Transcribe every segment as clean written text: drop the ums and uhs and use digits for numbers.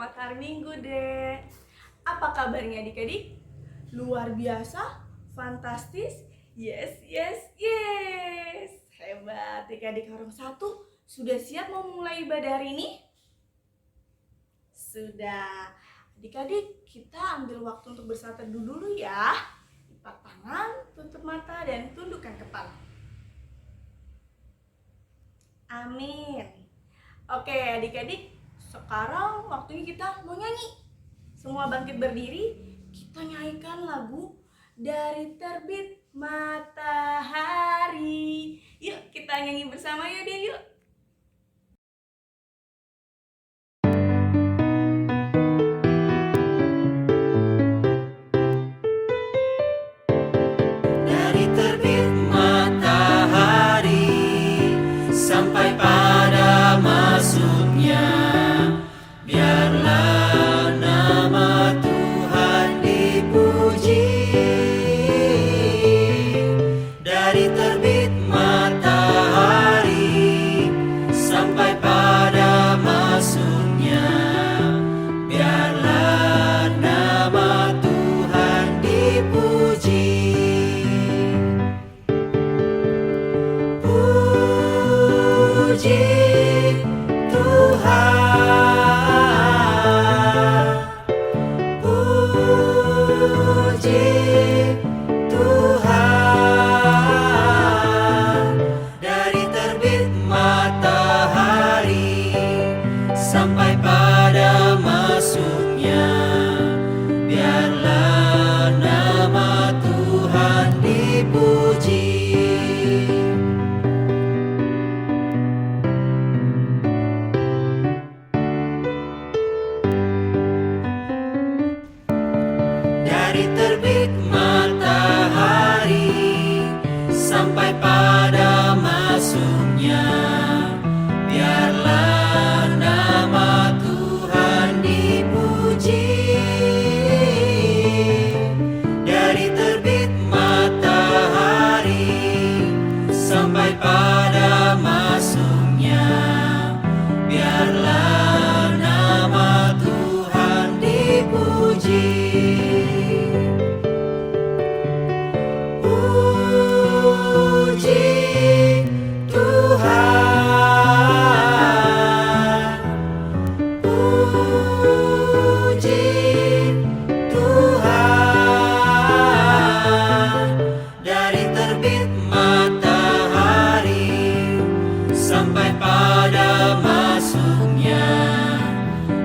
Selamat hari Minggu, Dek. Apa kabarnya adik-adik? Luar biasa? Fantastis? Yes, yes, yes. Hebat, adik-adik orang satu. Sudah siap mau mulai ibadah hari ini? Sudah. Adik-adik, kita ambil waktu untuk bersatu dulu ya. Lipat tangan, tutup mata, dan tundukkan kepala. Amin. Oke, adik-adik, sekarang waktunya kita mau nyanyi. Semua bangkit berdiri, kita nyanyikan lagu Dari Terbit Matahari. Yuk, kita nyanyi bersama ya deh, yuk. Dari terbit matahari sampai pada masuknya, biarlah nama Tuhan dipuji. Dari terbit matahari sampai pada masuknya, biarlah nama Tuhan dipuji. Puji Tuhan, puji Tuhan. Dari terbit matahari sampai pada masuknya, biarlah nama Tuhan dipuji. Dari terbit matahari sampai pada masuknya, biarlah nama Tuhan dipuji. Dari terbit matahari sampai pada masuknya, biarlah nama Tuhan dipuji. Puji Tuhan, puji Tuhan. Dari terbit matahari sampai pada masuknya,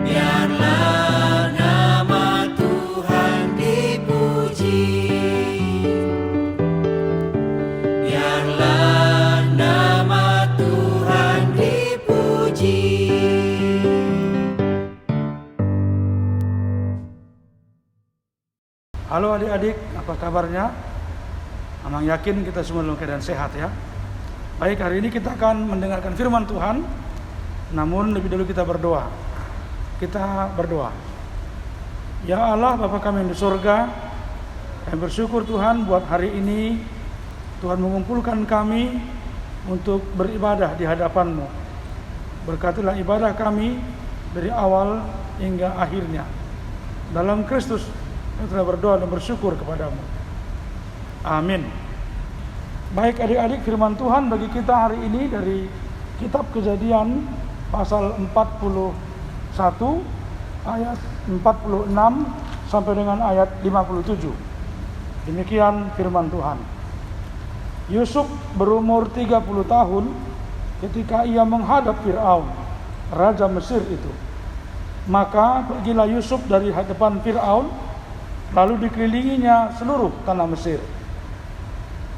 biarlah nama Tuhan dipuji. Biarlah nama Tuhan dipuji. Halo adik-adik, apa kabarnya? Amang yakin kita semua dalam keadaan sehat ya. Baik, hari ini kita akan mendengarkan firman Tuhan. Namun lebih dulu kita berdoa. Kita berdoa. Ya Allah, Bapa kami yang di surga, kami bersyukur Tuhan buat hari ini Tuhan mengumpulkan kami untuk beribadah di hadapan-Mu. Berkatilah ibadah kami dari awal hingga akhirnya. Dalam Kristus kami telah berdoa dan bersyukur kepadamu. Amin. Baik adik-adik, firman Tuhan bagi kita hari ini dari kitab Kejadian pasal 41 ayat 46 sampai dengan ayat 57. Demikian firman Tuhan. Yusuf berumur 30 tahun ketika ia menghadap Fir'aun, raja Mesir itu. Maka pergilah Yusuf dari hadapan Fir'aun, lalu dikelilinginya seluruh tanah Mesir.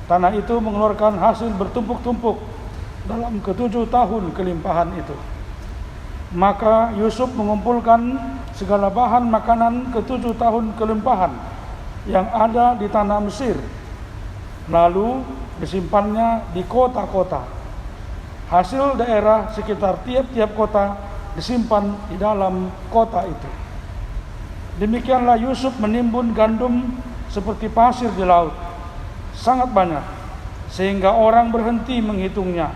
Tanah itu mengeluarkan hasil bertumpuk-tumpuk dalam ke-7 tahun kelimpahan itu. Maka Yusuf mengumpulkan segala bahan makanan ke-7 tahun kelimpahan yang ada di tanah Mesir, lalu disimpannya di kota-kota. Hasil daerah sekitar tiap-tiap kota disimpan di dalam kota itu. Demikianlah Yusuf menimbun gandum seperti pasir di laut, sangat banyak, sehingga orang berhenti menghitungnya,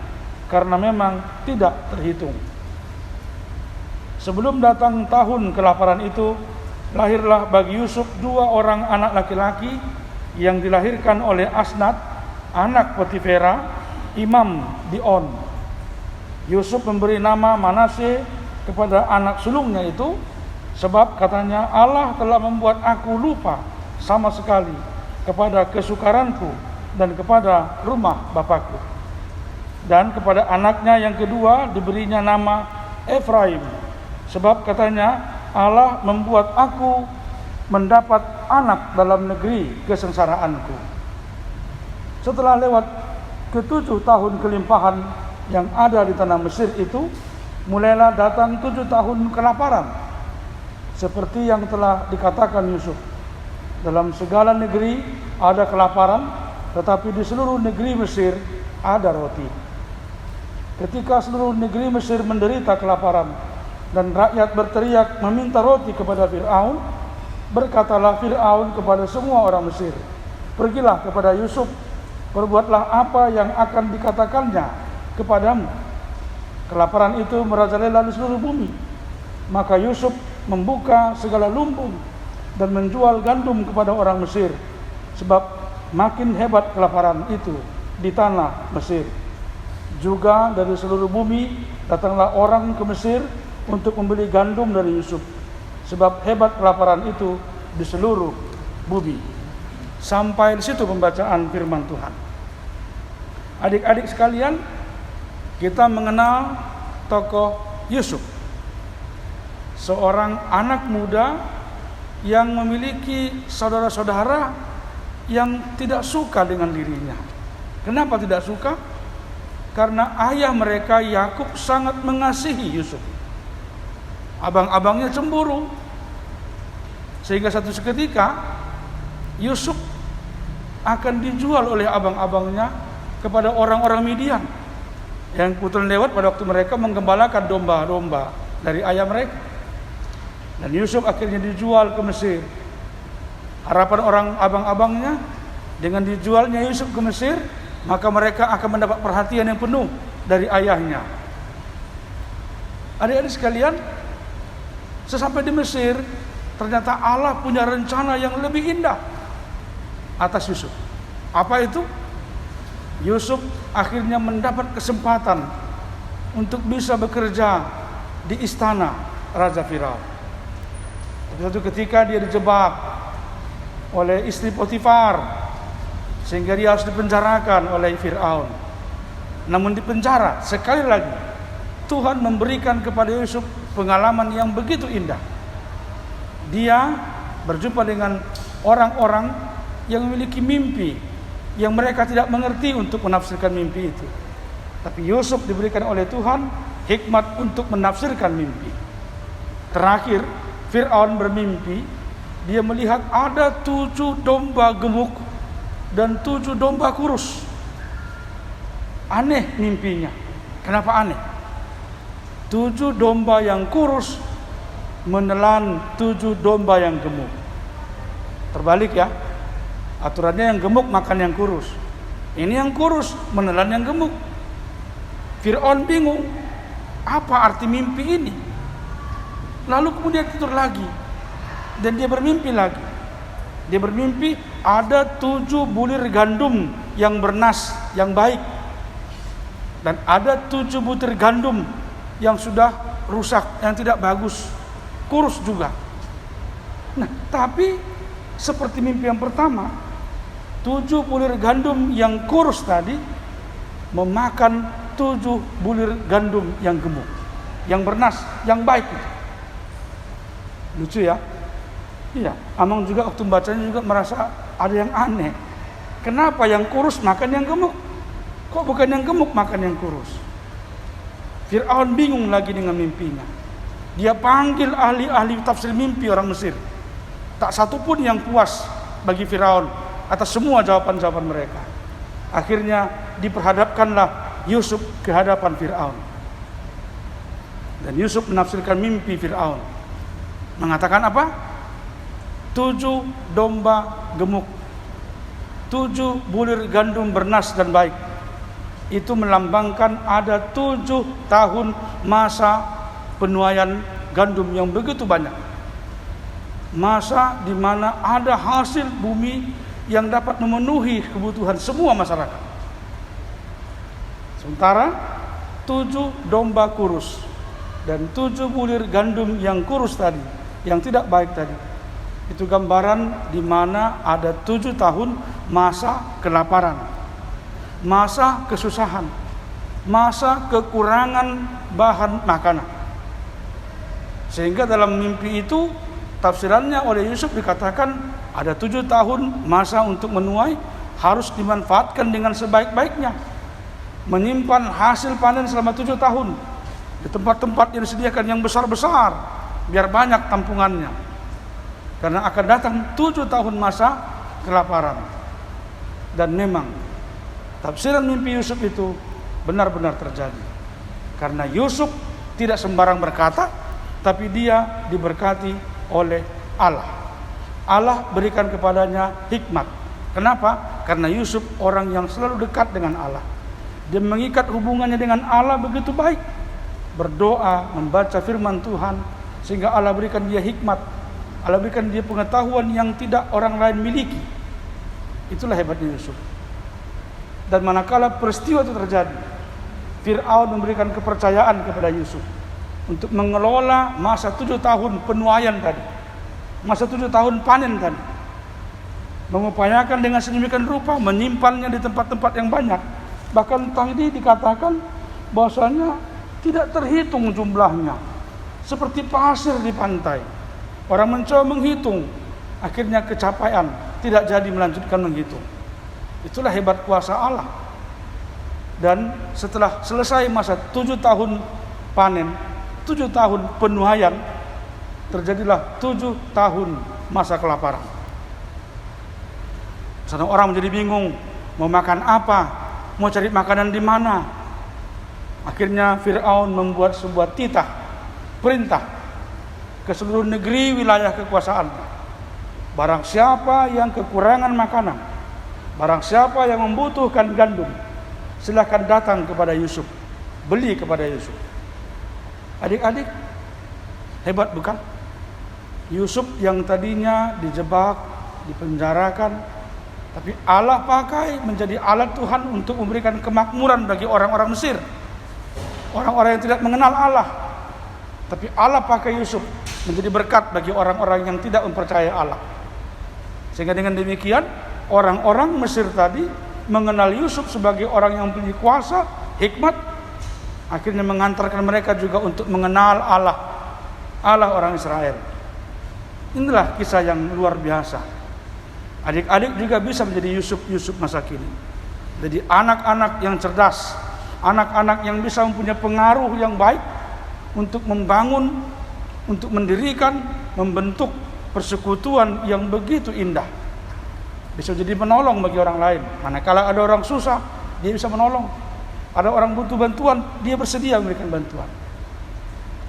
karena memang tidak terhitung. Sebelum datang tahun kelaparan itu, lahirlah bagi Yusuf 2 orang anak laki-laki yang dilahirkan oleh Asnat, anak Potifera, imam di On. Yusuf memberi nama Manasye kepada anak sulungnya itu, sebab katanya, Allah telah membuat aku lupa sama sekali kepada kesukaranku dan kepada rumah bapakku. Dan kepada anaknya yang kedua diberinya nama Efraim, sebab katanya, Allah membuat aku mendapat anak dalam negeri kesengsaraanku. Setelah lewat ke-7 tahun kelimpahan yang ada di tanah Mesir itu, mulailah datang 7 tahun kelaparan, seperti yang telah dikatakan Yusuf. Dalam segala negeri ada kelaparan, tetapi di seluruh negeri Mesir ada roti. Ketika seluruh negeri Mesir menderita kelaparan dan rakyat berteriak meminta roti kepada Fir'aun, berkatalah Fir'aun kepada semua orang Mesir, pergilah kepada Yusuf, perbuatlah apa yang akan dikatakannya kepadamu. Kelaparan itu merajalela di seluruh bumi. Maka Yusuf membuka segala lumbung dan menjual gandum kepada orang Mesir, sebab makin hebat kelaparan itu di tanah Mesir. Juga dari seluruh bumi datanglah orang ke Mesir untuk membeli gandum dari Yusuf, sebab hebat kelaparan itu di seluruh bumi. Sampai di situ pembacaan firman Tuhan. Adik-adik sekalian, kita mengenal tokoh Yusuf, seorang anak muda yang memiliki saudara-saudara yang tidak suka dengan dirinya. Kenapa tidak suka? Karena ayah mereka Yakub sangat mengasihi Yusuf. Abang-abangnya cemburu, sehingga satu seketika Yusuf akan dijual oleh abang-abangnya kepada orang-orang Midian yang kebetulan lewat pada waktu mereka menggembalakan domba-domba dari ayah mereka. Dan Yusuf akhirnya dijual ke Mesir. Harapan orang abang-abangnya, dengan dijualnya Yusuf ke Mesir, maka mereka akan mendapat perhatian yang penuh dari ayahnya. Adik-adik sekalian, sesampai di Mesir, ternyata Allah punya rencana yang lebih indah atas Yusuf. Apa itu? Yusuf akhirnya mendapat kesempatan untuk bisa bekerja di istana Raja Firaun. Tapi suatu ketika dia dijebak oleh istri Potifar, sehingga dia harus dipenjarakan oleh Fir'aun. Namun di penjara, sekali lagi Tuhan memberikan kepada Yusuf pengalaman yang begitu indah. Dia berjumpa dengan orang-orang yang memiliki mimpi yang mereka tidak mengerti untuk menafsirkan mimpi itu. Tapi Yusuf diberikan oleh Tuhan hikmat untuk menafsirkan mimpi. Terakhir, Fir'aun bermimpi, dia melihat ada 7 domba gemuk dan 7 domba kurus. Aneh mimpinya. Kenapa aneh? 7 domba yang kurus menelan 7 domba yang gemuk. Terbalik ya. Aturannya yang gemuk makan yang kurus. Ini yang kurus menelan yang gemuk. Fir'aun bingung, apa arti mimpi ini? Lalu kemudian tidur lagi, dan dia bermimpi lagi. Dia bermimpi ada 7 bulir gandum yang bernas, yang baik, dan ada 7 butir gandum yang sudah rusak, yang tidak bagus, kurus juga. Nah, tapi seperti mimpi yang pertama, 7 bulir gandum yang kurus tadi memakan 7 bulir gandum yang gemuk, yang bernas, yang baik. Lucu ya? Iya, Amang juga waktu membacanya juga merasa ada yang aneh. Kenapa yang kurus makan yang gemuk? Kok bukan yang gemuk makan yang kurus? Fir'aun bingung lagi dengan mimpinya. Dia panggil ahli-ahli tafsir mimpi orang Mesir. Tak satu pun yang puas bagi Fir'aun atas semua jawaban-jawaban mereka. Akhirnya diperhadapkanlah Yusuf ke hadapan Fir'aun. Dan Yusuf menafsirkan mimpi Fir'aun. Mengatakan apa? 7 domba gemuk, 7 bulir gandum bernas dan baik. Itu melambangkan ada 7 tahun masa penuaian gandum yang begitu banyak. Masa di mana ada hasil bumi yang dapat memenuhi kebutuhan semua masyarakat. Sementara 7 domba kurus dan 7 bulir gandum yang kurus tadi, yang tidak baik tadi, itu gambaran di mana ada 7 tahun masa kelaparan, masa kesusahan, masa kekurangan bahan makanan. Sehingga dalam mimpi itu tafsirannya oleh Yusuf dikatakan ada 7 tahun masa untuk menuai harus dimanfaatkan dengan sebaik-baiknya. Menyimpan hasil panen selama 7 tahun di tempat-tempat yang disediakan yang besar-besar biar banyak tampungannya. Karena akan datang 7 tahun masa kelaparan. Dan memang tafsiran mimpi Yusuf itu benar-benar terjadi. Karena Yusuf tidak sembarang berkata, tapi dia diberkati oleh Allah. Allah berikan kepadanya hikmat. Kenapa? Karena Yusuf orang yang selalu dekat dengan Allah. Dia mengikat hubungannya dengan Allah begitu baik. Berdoa, membaca firman Tuhan, sehingga Allah berikan dia hikmat. Allah berikan dia pengetahuan yang tidak orang lain miliki. Itulah hebatnya Yusuf. Dan manakala peristiwa itu terjadi, Fir'aun memberikan kepercayaan kepada Yusuf untuk mengelola masa 7 tahun penuaian tadi, masa 7 tahun panen tadi, mengupayakan dengan sedemikian rupa menyimpannya di tempat-tempat yang banyak. Bahkan tadi dikatakan bahwasanya tidak terhitung jumlahnya, seperti pasir di pantai. Orang mencoba menghitung, akhirnya kecapaian, tidak jadi melanjutkan menghitung. Itulah hebat kuasa Allah. Dan setelah selesai masa 7 tahun panen, 7 tahun penuaian, terjadilah 7 tahun masa kelaparan. Sana orang menjadi bingung, mau makan apa, mau cari makanan di mana. Akhirnya Fir'aun membuat sebuah titah, perintah ke seluruh negeri wilayah kekuasaan. Barang siapa yang kekurangan makanan, barang siapa yang membutuhkan gandum, silakan datang kepada Yusuf, beli kepada Yusuf. Adik-adik, hebat bukan? Yusuf yang tadinya dijebak, dipenjarakan, tapi Allah pakai menjadi alat Tuhan untuk memberikan kemakmuran bagi orang-orang Mesir, orang-orang yang tidak mengenal Allah. Tapi Allah pakai Yusuf menjadi berkat bagi orang-orang yang tidak mempercayai Allah. Sehingga dengan demikian orang-orang Mesir tadi mengenal Yusuf sebagai orang yang mempunyai kuasa, hikmat, akhirnya mengantarkan mereka juga untuk mengenal Allah, Allah orang Israel. Inilah kisah yang luar biasa. Adik-adik juga bisa menjadi Yusuf masa kini. Jadi anak-anak yang cerdas, anak-anak yang bisa mempunyai pengaruh yang baik untuk membangun, untuk mendirikan, membentuk persekutuan yang begitu indah. Bisa jadi penolong bagi orang lain. Manakala ada orang susah, dia bisa menolong. Ada orang butuh bantuan, dia bersedia memberikan bantuan.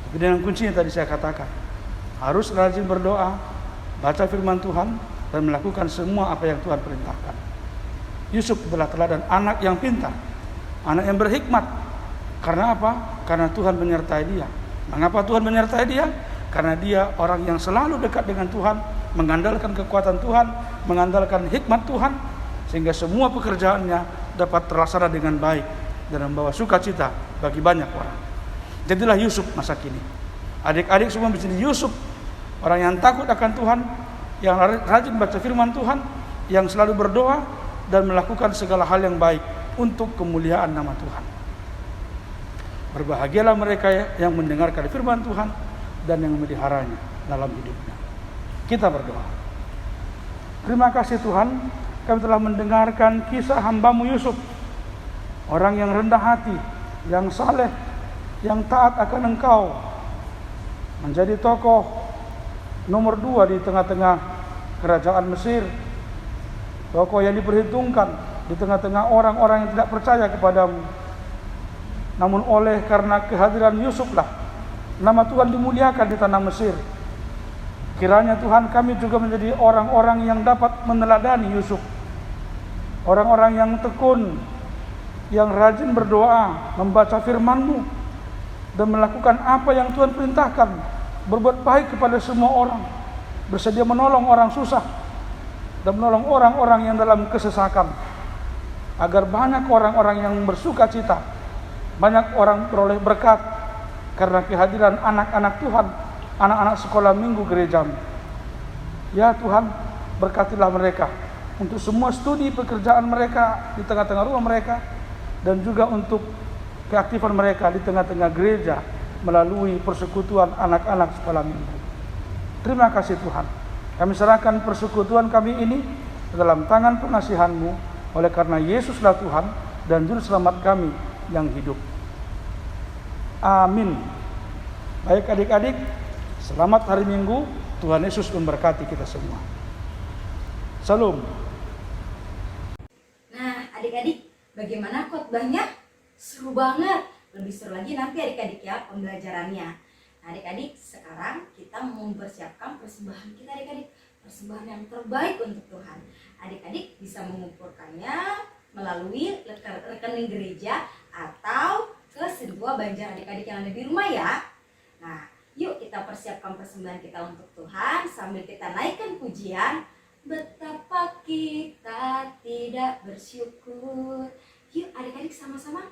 Tapi dengan kuncinya tadi saya katakan, harus rajin berdoa, baca firman Tuhan, dan melakukan semua apa yang Tuhan perintahkan. Yusuf adalah teladan anak yang pintar, anak yang berhikmat. Karena apa? Karena Tuhan menyertai dia. Mengapa Tuhan menyertai dia? Karena dia orang yang selalu dekat dengan Tuhan, mengandalkan kekuatan Tuhan, mengandalkan hikmat Tuhan, sehingga semua pekerjaannya dapat terlaksana dengan baik dan membawa sukacita bagi banyak orang. Jadilah Yusuf masa kini. Adik-adik semua bisa jadi Yusuf, orang yang takut akan Tuhan, yang rajin baca firman Tuhan, yang selalu berdoa dan melakukan segala hal yang baik untuk kemuliaan nama Tuhan. Berbahagialah mereka yang mendengarkan firman Tuhan dan yang memeliharanya dalam hidupnya. Kita berdoa. Terima kasih Tuhan, kami telah mendengarkan kisah hamba-Mu Yusuf, orang yang rendah hati, yang saleh, yang taat akan Engkau, menjadi tokoh nomor 2 di tengah-tengah kerajaan Mesir, tokoh yang diperhitungkan di tengah-tengah orang-orang yang tidak percaya kepadamu. Namun oleh karena kehadiran Yusuflah nama Tuhan dimuliakan di tanah Mesir. Kiranya Tuhan kami juga menjadi orang-orang yang dapat meneladani Yusuf, orang-orang yang tekun, yang rajin berdoa, membaca firman-Mu, dan melakukan apa yang Tuhan perintahkan berbuat baik kepada semua orang, bersedia menolong orang susah dan menolong orang-orang yang dalam kesesakan, agar banyak orang-orang yang bersuka cita, banyak orang beroleh berkat karena kehadiran anak-anak Tuhan, anak-anak sekolah minggu gerejamu. Ya Tuhan, berkatilah mereka untuk semua studi pekerjaan mereka di tengah-tengah rumah mereka, dan juga untuk keaktifan mereka di tengah-tengah gereja melalui persekutuan anak-anak sekolah minggu. Terima kasih Tuhan. Kami serahkan persekutuan kami ini dalam tangan pengasihan-Mu, oleh karena Yesuslah Tuhan dan Juru Selamat kami yang hidup. Amin. Baik adik-adik, selamat hari Minggu. Tuhan Yesus memberkati kita semua. Salam. Nah, adik-adik, bagaimana khotbahnya? Seru banget. Lebih seru lagi nanti adik-adik ya pembelajarannya. Nah, adik-adik, sekarang kita mau mempersiapkan persembahan kita adik-adik. Persembahan yang terbaik untuk Tuhan. Adik-adik bisa mengumpulkannya melalui rekening gereja atau ke sebuah Banjar adik-adik yang ada di rumah ya. Nah, yuk kita persiapkan persembahan kita untuk Tuhan sambil kita naikkan pujian. Betapa kita tidak bersyukur. Yuk adik-adik sama-sama.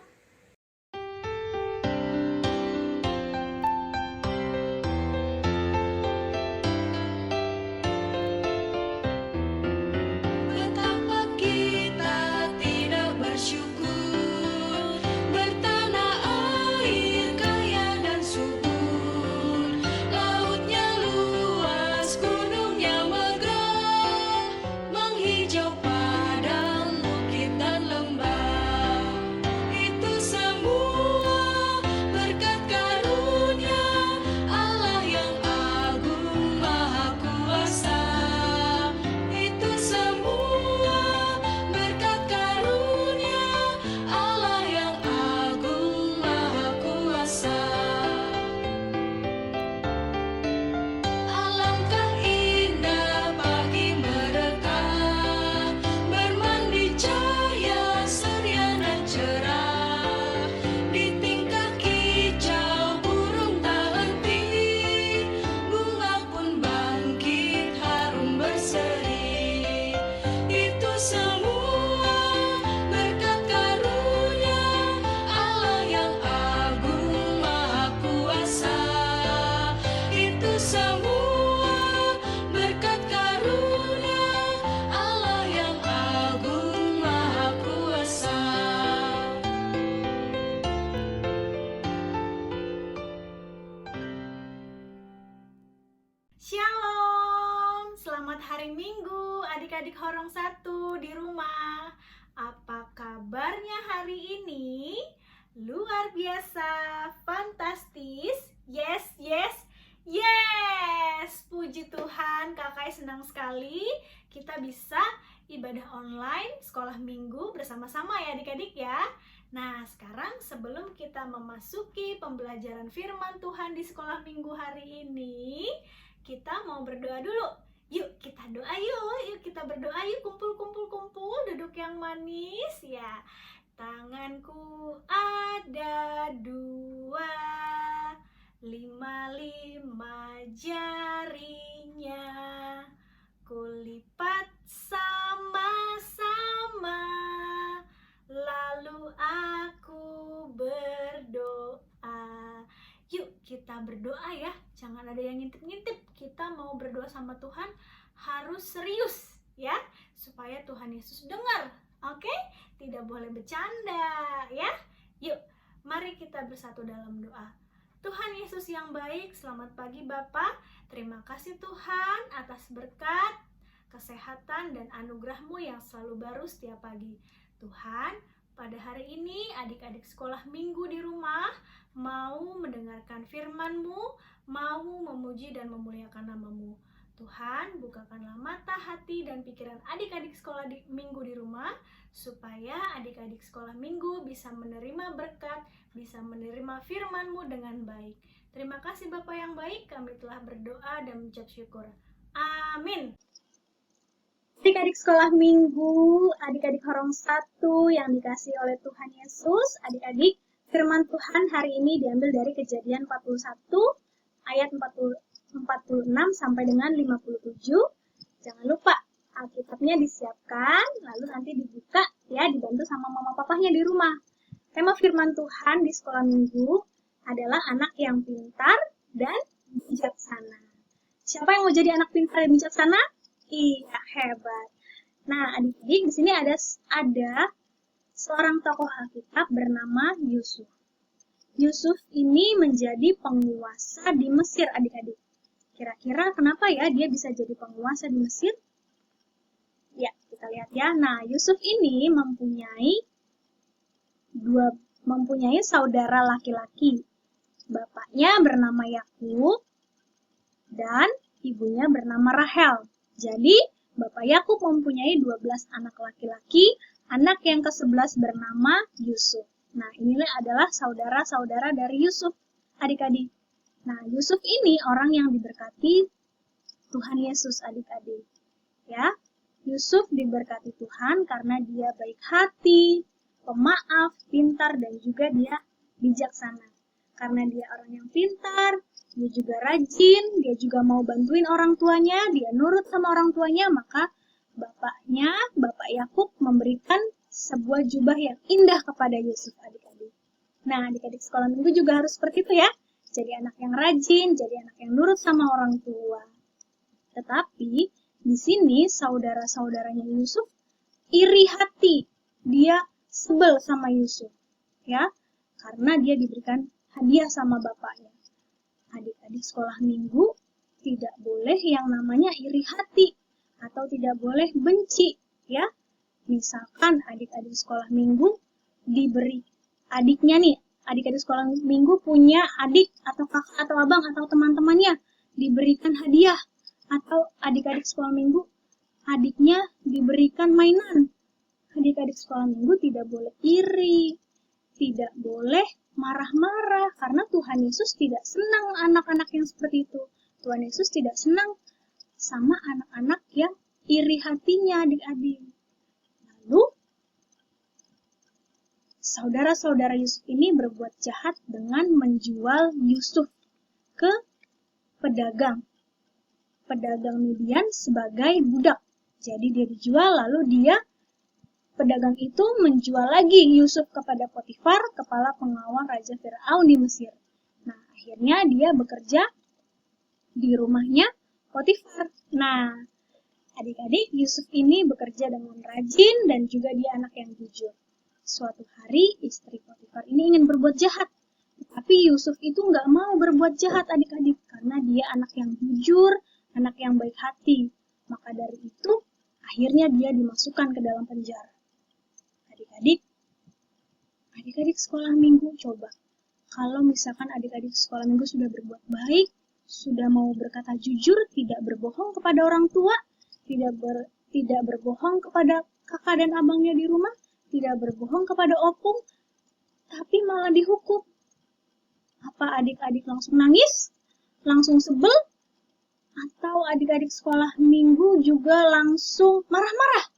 Shalom, selamat hari Minggu adik-adik Horong Satu di rumah. Apa kabarnya hari ini? Luar biasa, fantastis, yes, yes, yes. Puji Tuhan, kakak senang sekali kita bisa ibadah online sekolah minggu bersama-sama ya adik-adik ya. Nah, sekarang sebelum kita memasuki pembelajaran firman Tuhan di sekolah minggu hari ini, kita mau berdoa dulu. Yuk kita doa yuk kita berdoa yuk, kumpul, duduk yang manis ya. Tanganku ada 2, 5 jarinya, kulipat sama-sama, lalu aku berdoa. Yuk kita berdoa ya, jangan ada yang ngintip-ngintip. Kita mau berdoa sama Tuhan harus serius ya, supaya Tuhan Yesus dengar. Oke? Tidak boleh bercanda ya. Yuk, mari kita bersatu dalam doa. Tuhan Yesus yang baik, selamat pagi Bapa. Terima kasih Tuhan atas berkat, kesehatan dan anugerah-Mu yang selalu baru setiap pagi. Tuhan, pada hari ini adik-adik sekolah minggu di rumah mau mendengarkan firman-Mu, mau memuji dan memuliakan nama-Mu. Tuhan, bukakanlah mata, hati, dan pikiran adik-adik sekolah minggu di rumah, supaya adik-adik sekolah minggu bisa menerima berkat, bisa menerima firman-Mu dengan baik. Terima kasih Bapa yang baik, kami telah berdoa dan mengucap syukur. Amin. Adik-adik sekolah minggu, adik-adik Horong Satu yang dikasihi oleh Tuhan Yesus, adik-adik, firman Tuhan hari ini diambil dari Kejadian 41 ayat 46 sampai dengan 57. Jangan lupa Alkitabnya disiapkan, lalu nanti dibuka ya, dibantu sama mama papahnya di rumah. Tema firman Tuhan di sekolah minggu adalah anak yang pintar dan bijaksana. Siapa yang mau jadi anak pintar dan bijaksana? Iya, hebat. Nah, adik-adik, di sini ada seorang tokoh Alkitab bernama Yusuf. Yusuf ini menjadi penguasa di Mesir, adik-adik. Kira-kira kenapa ya dia bisa jadi penguasa di Mesir? Ya, kita lihat ya. Nah, Yusuf ini mempunyai saudara laki-laki. Bapaknya bernama Yakub dan ibunya bernama Rahel. Jadi, Bapak Yakub mempunyai 12 anak laki-laki, anak yang ke-11 bernama Yusuf. Nah, inilah adalah saudara-saudara dari Yusuf, adik-adik. Nah, Yusuf ini orang yang diberkati Tuhan Yesus, adik-adik. Ya, Yusuf diberkati Tuhan karena dia baik hati, pemaaf, pintar, dan juga dia bijaksana. Karena dia orang yang pintar, dia juga rajin, dia juga mau bantuin orang tuanya, dia nurut sama orang tuanya, maka Bapak Yakub memberikan sebuah jubah yang indah kepada Yusuf, adik-adik. Nah, adik-adik sekolah minggu juga harus seperti itu ya. Jadi anak yang rajin, jadi anak yang nurut sama orang tua. Tetapi, di sini saudara-saudaranya Yusuf iri hati. Dia sebel sama Yusuf. Ya, karena dia diberikan hadiah sama bapaknya. Adik-adik sekolah minggu tidak boleh yang namanya iri hati atau tidak boleh benci, ya. Misalkan adik-adik sekolah minggu diberi adiknya nih, adik-adik sekolah minggu punya adik atau kakak atau abang atau teman-temannya diberikan hadiah, atau adik-adik sekolah minggu adiknya diberikan mainan. Adik-adik sekolah minggu tidak boleh iri, tidak boleh marah-marah, karena Tuhan Yesus tidak senang anak-anak yang seperti itu. Tuhan Yesus tidak senang sama anak-anak yang iri hatinya, adik-adik. Lalu, saudara-saudara Yusuf ini berbuat jahat dengan menjual Yusuf ke pedagang Midian sebagai budak. Jadi dia dijual, lalu pedagang itu menjual lagi Yusuf kepada Potifar, kepala pengawal Raja Firaun di Mesir. Nah, akhirnya dia bekerja di rumahnya Potifar. Nah, adik-adik, Yusuf ini bekerja dengan rajin dan juga dia anak yang jujur. Suatu hari, istri Potifar ini ingin berbuat jahat. Tapi Yusuf itu nggak mau berbuat jahat, adik-adik, karena dia anak yang jujur, anak yang baik hati. Maka dari itu, akhirnya dia dimasukkan ke dalam penjara. Adik-adik sekolah minggu, coba. Kalau misalkan adik-adik sekolah minggu sudah berbuat baik, sudah mau berkata jujur, tidak berbohong kepada orang tua, tidak berbohong kepada kakak dan abangnya di rumah, tidak berbohong kepada opung, tapi malah dihukum. Apa adik-adik langsung nangis? Langsung sebel? Atau adik-adik sekolah minggu juga langsung marah-marah?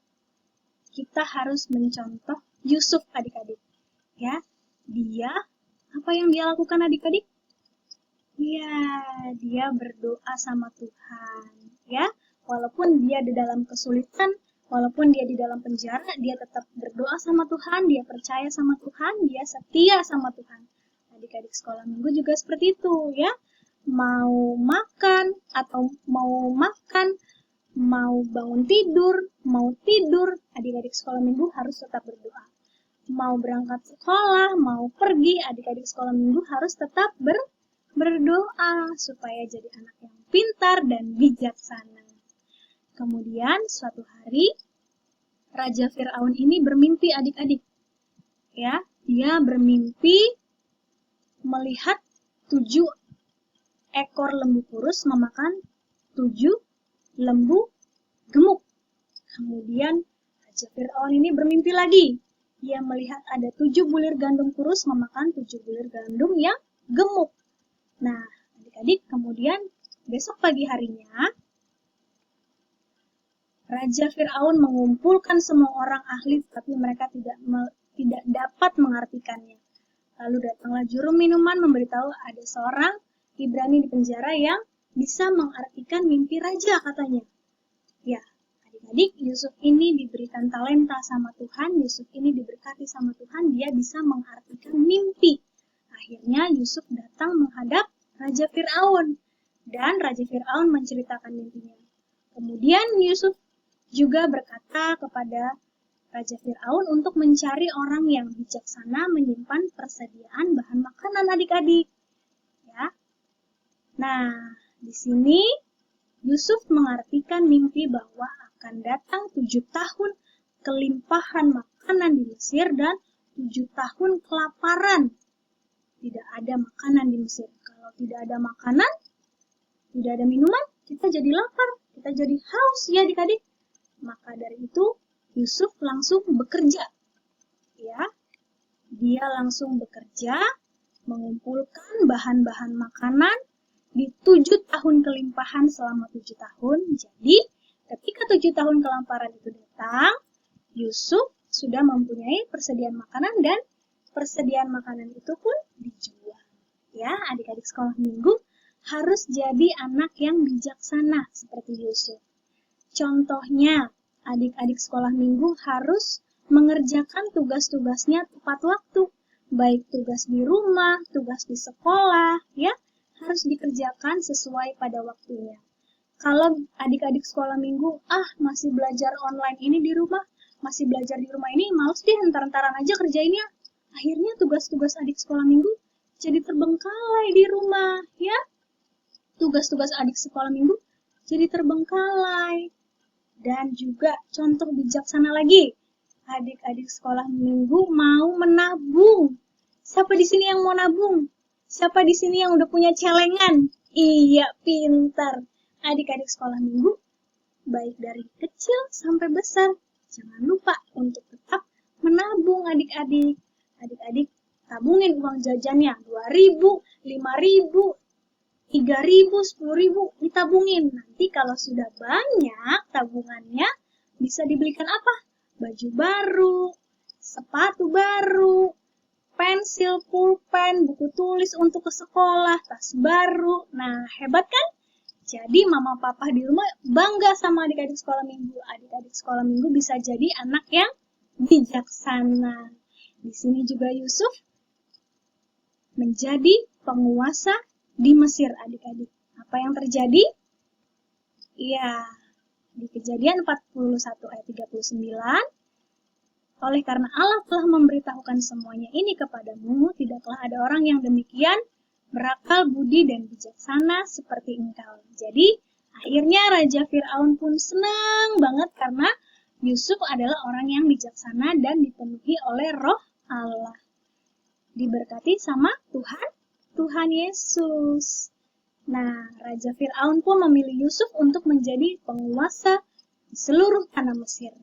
Kita harus mencontoh Yusuf, adik-adik. Ya, apa yang dia lakukan, adik-adik? Ya, dia berdoa sama Tuhan. Ya, walaupun dia di dalam kesulitan, walaupun dia di dalam penjara, dia tetap berdoa sama Tuhan, dia percaya sama Tuhan, dia setia sama Tuhan. Adik-adik sekolah minggu juga seperti itu, ya. Mau makan, mau bangun tidur, mau tidur, adik-adik sekolah minggu harus tetap berdoa. Mau berangkat sekolah, mau pergi, adik-adik sekolah minggu harus tetap berdoa supaya jadi anak yang pintar dan bijaksana. Kemudian suatu hari Raja Firaun ini bermimpi, adik-adik. Ya, dia bermimpi melihat 7 ekor lembu kurus memakan 7 lembu gemuk. Kemudian Raja Firaun ini bermimpi lagi. Dia melihat ada 7 bulir gandum kurus memakan 7 bulir gandum yang gemuk. Nah, adik-adik, kemudian besok pagi harinya, Raja Firaun mengumpulkan semua orang ahli, tapi mereka tidak dapat mengartikannya. Lalu datanglah juru minuman memberitahu ada seorang Ibrani di penjara yang bisa mengartikan mimpi raja katanya. Ya, adik-adik, Yusuf ini diberikan talenta sama Tuhan, Yusuf ini diberkati sama Tuhan, dia bisa mengartikan mimpi. Akhirnya Yusuf datang menghadap Raja Fir'aun, dan Raja Fir'aun menceritakan mimpinya. Kemudian Yusuf juga berkata kepada Raja Fir'aun untuk mencari orang yang bijaksana menyimpan persediaan bahan makanan adik-adik. Ya. Nah, di sini Yusuf mengartikan mimpi bahwa akan datang 7 tahun kelimpahan makanan di Mesir dan 7 tahun kelaparan. Tidak ada makanan di Mesir. Kalau tidak ada makanan, tidak ada minuman, kita jadi lapar, kita jadi haus ya adik-adik. Maka dari itu Yusuf langsung bekerja. Ya. Dia langsung bekerja mengumpulkan bahan-bahan makanan di 7 tahun kelimpahan selama 7 tahun. Jadi, ketika 7 tahun kelaparan itu datang, Yusuf sudah mempunyai persediaan makanan dan persediaan makanan itu pun dijual. Ya, adik-adik sekolah minggu harus jadi anak yang bijaksana seperti Yusuf. Contohnya, adik-adik sekolah minggu harus mengerjakan tugas-tugasnya tepat waktu. Baik tugas di rumah, tugas di sekolah, ya, harus dikerjakan sesuai pada waktunya. Kalau adik-adik sekolah minggu, masih belajar online ini di rumah, masih belajar di rumah ini, males deh, entar-entaran aja kerjainnya. Akhirnya tugas-tugas adik sekolah minggu jadi terbengkalai di rumah, ya. Tugas-tugas adik sekolah minggu jadi terbengkalai. Dan juga contoh bijaksana lagi, adik-adik sekolah minggu mau menabung. Siapa di sini yang mau nabung? Siapa di sini yang udah punya celengan? Iya, pintar. Adik-adik sekolah minggu, baik dari kecil sampai besar, jangan lupa untuk tetap menabung adik-adik. Adik-adik tabungin uang jajannya, 2.000, 5.000, 3.000, 10.000 ditabungin. Nanti kalau sudah banyak tabungannya, bisa dibelikan apa? Baju baru, sepatu baru, pensil, pulpen, buku tulis untuk ke sekolah, tas baru. Nah, hebat kan? Jadi mama papa di rumah bangga sama adik-adik sekolah minggu. Adik-adik sekolah minggu bisa jadi anak yang bijaksana. Di sini juga Yusuf menjadi penguasa di Mesir, adik-adik. Apa yang terjadi? Ya, di Kejadian 41 ayat 39, oleh karena Allah telah memberitahukan semuanya ini kepadamu, tidaklah ada orang yang demikian berakal, budi, dan bijaksana seperti engkau. Jadi, akhirnya Raja Fir'aun pun senang banget karena Yusuf adalah orang yang bijaksana dan dipenuhi oleh roh Allah. Diberkati sama Tuhan Yesus. Nah, Raja Fir'aun pun memilih Yusuf untuk menjadi penguasa di seluruh tanah Mesir.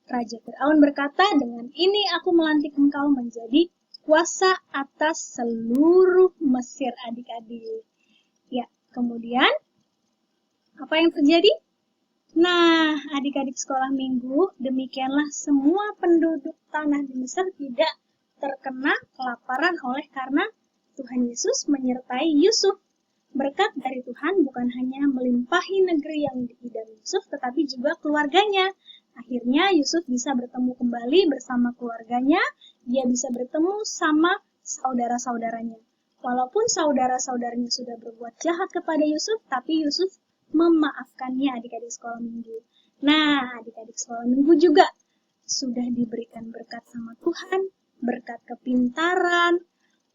Raja Fir'aun berkata, dengan ini aku melantik engkau menjadi kuasa atas seluruh Mesir, adik-adik. Ya, kemudian apa yang terjadi? Nah, adik-adik sekolah minggu, demikianlah semua penduduk tanah di Mesir tidak terkena kelaparan oleh karena Tuhan Yesus menyertai Yusuf. Berkat dari Tuhan bukan hanya melimpahi negeri yang diidam Yusuf, tetapi juga keluarganya. Akhirnya Yusuf bisa bertemu kembali bersama keluarganya, dia bisa bertemu sama saudara-saudaranya. Walaupun saudara-saudaranya sudah berbuat jahat kepada Yusuf, tapi Yusuf memaafkannya, adik-adik sekolah minggu. Nah, adik-adik sekolah minggu juga sudah diberikan berkat sama Tuhan, berkat kepintaran,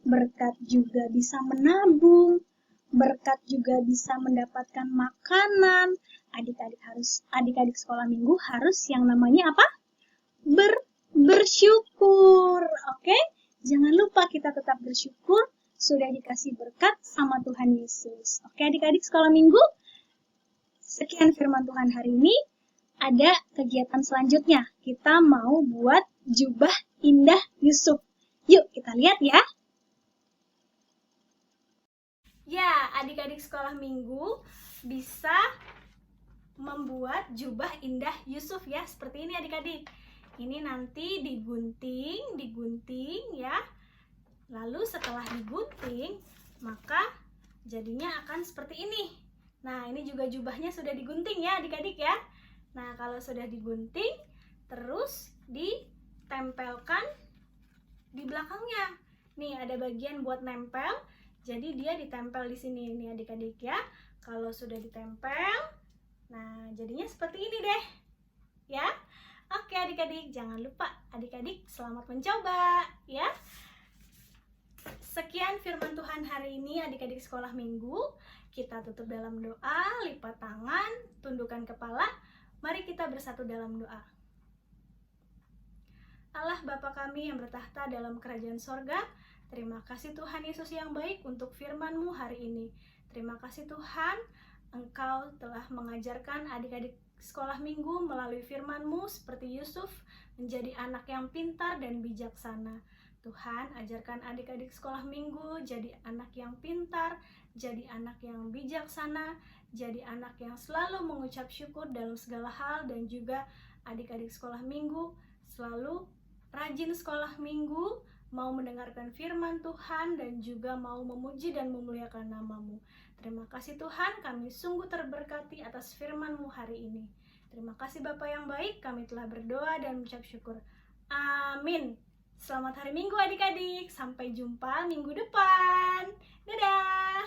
berkat juga bisa menabung, berkat juga bisa mendapatkan makanan. Adik-adik sekolah minggu harus yang namanya apa? Bersyukur. Oke? Jangan lupa kita tetap bersyukur sudah dikasih berkat sama Tuhan Yesus. Oke, adik-adik sekolah minggu? Sekian firman Tuhan hari ini. Ada kegiatan selanjutnya. Kita mau buat jubah indah Yusuf. Yuk kita lihat ya. Ya, adik-adik sekolah minggu bisa membuat jubah indah Yusuf ya. Seperti ini adik-adik. Ini nanti digunting ya. Lalu setelah digunting, maka jadinya akan seperti ini. Nah, ini juga jubahnya sudah digunting ya adik-adik ya. Nah, kalau sudah digunting, terus ditempelkan di belakangnya. Nih, ada bagian buat nempel, jadi dia ditempel di sini nih adik-adik ya. Kalau sudah ditempel, nah jadinya seperti ini deh. Ya. Oke adik-adik, jangan lupa adik-adik selamat mencoba ya. Sekian firman Tuhan hari ini adik-adik sekolah minggu. Kita tutup dalam doa, lipat tangan, tundukkan kepala. Mari kita bersatu dalam doa. Allah Bapa kami yang bertahta dalam kerajaan sorga, terima kasih Tuhan Yesus yang baik untuk firman-Mu hari ini. Terima kasih Tuhan, Engkau telah mengajarkan adik-adik sekolah minggu melalui firman-Mu seperti Yusuf menjadi anak yang pintar dan bijaksana. Tuhan, ajarkan adik-adik sekolah minggu jadi anak yang pintar, jadi anak yang bijaksana, jadi anak yang selalu mengucap syukur dalam segala hal, dan juga adik-adik sekolah minggu selalu rajin sekolah minggu, mau mendengarkan firman Tuhan, dan juga mau memuji dan memuliakan nama-Mu. Terima kasih Tuhan, kami sungguh terberkati atas firman-Mu hari ini. Terima kasih Bapa yang baik, kami telah berdoa dan mengucap syukur. Amin. Selamat hari Minggu adik-adik, sampai jumpa minggu depan. Dadah.